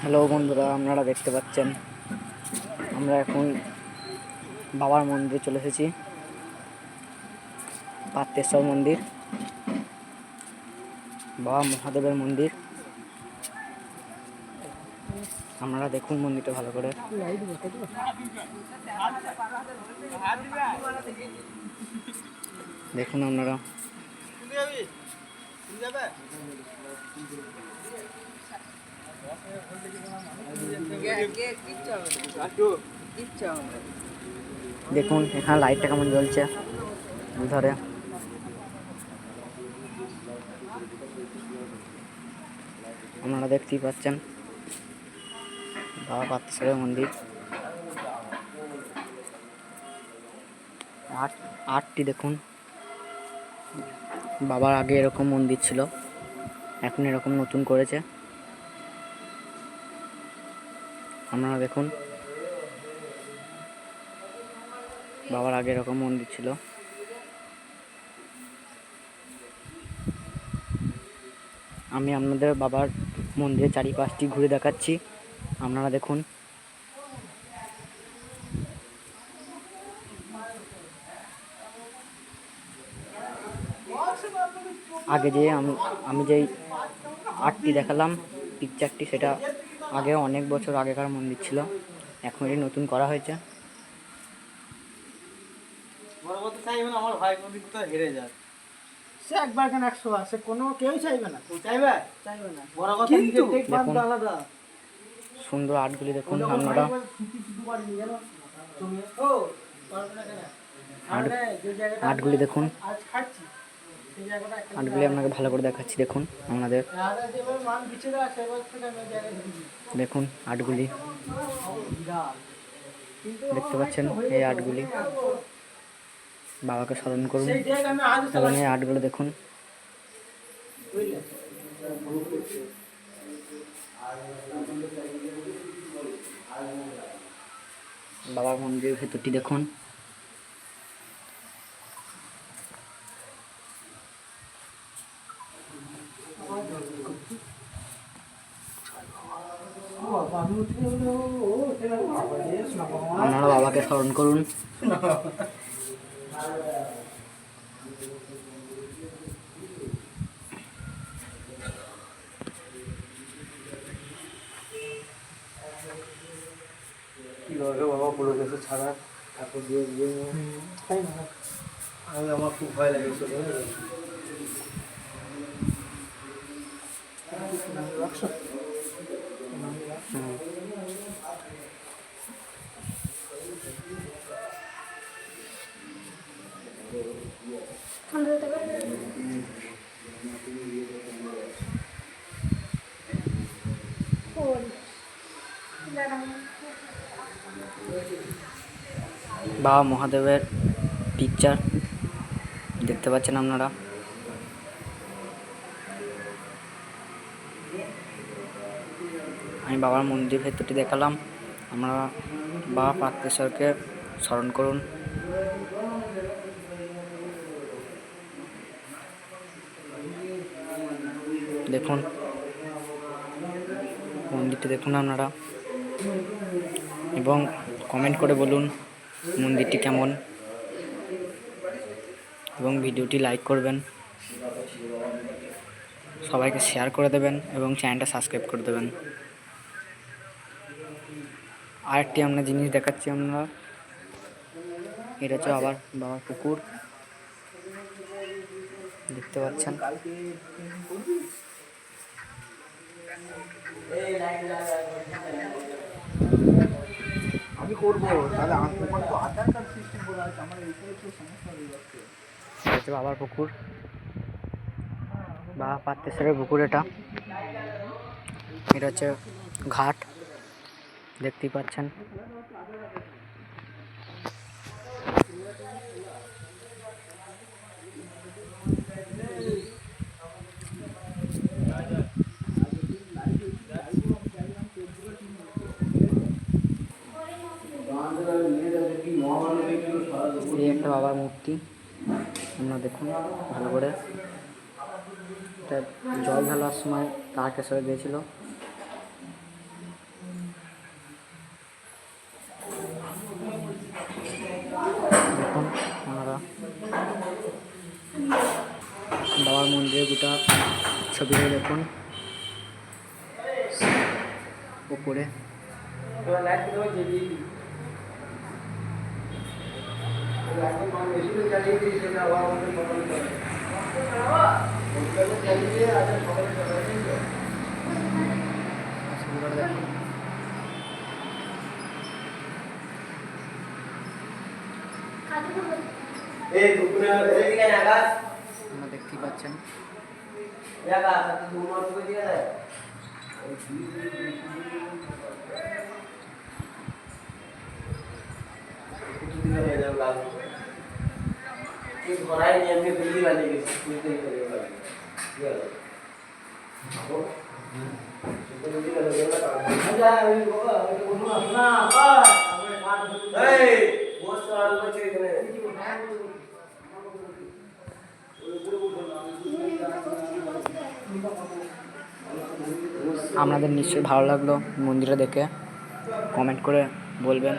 Hello বন্ধুরা, আপনারা দেখতে পাচ্ছেন আমরা এখন বাবার মন্দিরে চলে এসেছি। পাত্রেশ্বর মন্দির, বাবা মহাদেবের মন্দির। আপনারা দেখুন মন্দিরটা ভালো করে। দেখুন আপনারা। দেখুন এখানে লাইটটা কেমন জ্বলছে দুধারে। আপনারা দেখতেই পাচ্ছেন বাবা পাত্রেশ্বরের মন্দির। আটটি দেখুন। বাবার আগে এরকম মন্দির ছিল, এখন এরকম নতুন করেছে। আপনারা দেখুন বাবার আগে এরকম মন্দির ছিল। আমি আপনাদের বাবার মন্দিরের চারিপাশটি ঘুরে দেখাচ্ছি, আপনারা দেখুন। আগে যে আমি যেই আর্টটি দেখালাম, পিকচারটি, সেটা আগে অনেক বছর আগেকার মন্দির ছিল, এখন এটি নতুন করা হয়েছে। বড় কথা চাইবে না, আমার ভাই কোনদিন কোথাও হেরে যায়। সে একবার কেন 100 বার, সে কোনো কেউই চাইবে না। চাইবে চাইবে না। বড় কথা কিন্তু নিজে টেক বাদ আলাদা। সুন্দর আর্টগুলি দেখুন আপনারা। আর্টগুলি দেখুন, আর্টগুলি আপনাকে ভালো করে দেখাচ্ছি। দেখুন আপনাদের, দেখুন আর্টগুলি দেখতে পাচ্ছেন। এই আর্টগুলি বাবাকে স্মরণ করুন এবং এই আর্টগুলো দেখুন। বাবার মন্দিরের ভেতরটি দেখুন। আপনারা বাবাকে স্মরণ করুন। কিভাবে বাবা বলে গেছে ছাড়া ঠাকুর দিয়ে দিয়ে আমি আমার খুব ভয় লাগেছে। বাবা মহাদেবের পিকচার দেখতে পাচ্ছেন আপনারা। আমি বাবার মন্দির ভেতরটি দেখালাম, আমরা বাবা পাত্রেশ্বরকে স্মরণ করুন। দেখুন মন্দিরটি দেখুন আপনারা, এবং কমেন্ট করে বলুন মন্দিরটি কেমন, এবং ভিডিওটি লাইক করবেন, সবাইকে শেয়ার করে দেবেন এবং চ্যানেলটা সাবস্ক্রাইব করে দেবেন। আরেকটি আমরা জিনিস দেখাচ্ছি আমরা, এটা হচ্ছে আবার বাবার পুকুর দেখতে পাচ্ছেন। আমি করবো তাহলে আমার তো আধার কার্ড সিস্টেম করা আছে, আমার এইটাই তো সমস্যা হয়ে যাচ্ছে। এটা হচ্ছে বাবার পুকুর, বাবা পাত্রেশ্বরের পুকুর। এটা হচ্ছে ঘাট, দেখতেই পাচ্ছেন। এই একটা বাবার মূর্তি, আপনারা দেখুন ভালো করে। এটা জল ঢালার সময় তারকেশ্বরে দিয়েছিল। ছবিটা ছবিটা দেখুন উপরে। ছবিটা দেখুন। আপনারা দেখতেই পাচ্ছেন। আপনাদের নিশ্চয়ই ভালো লাগলো মন্দিরটা দেখে, কমেন্ট করে বলবেন।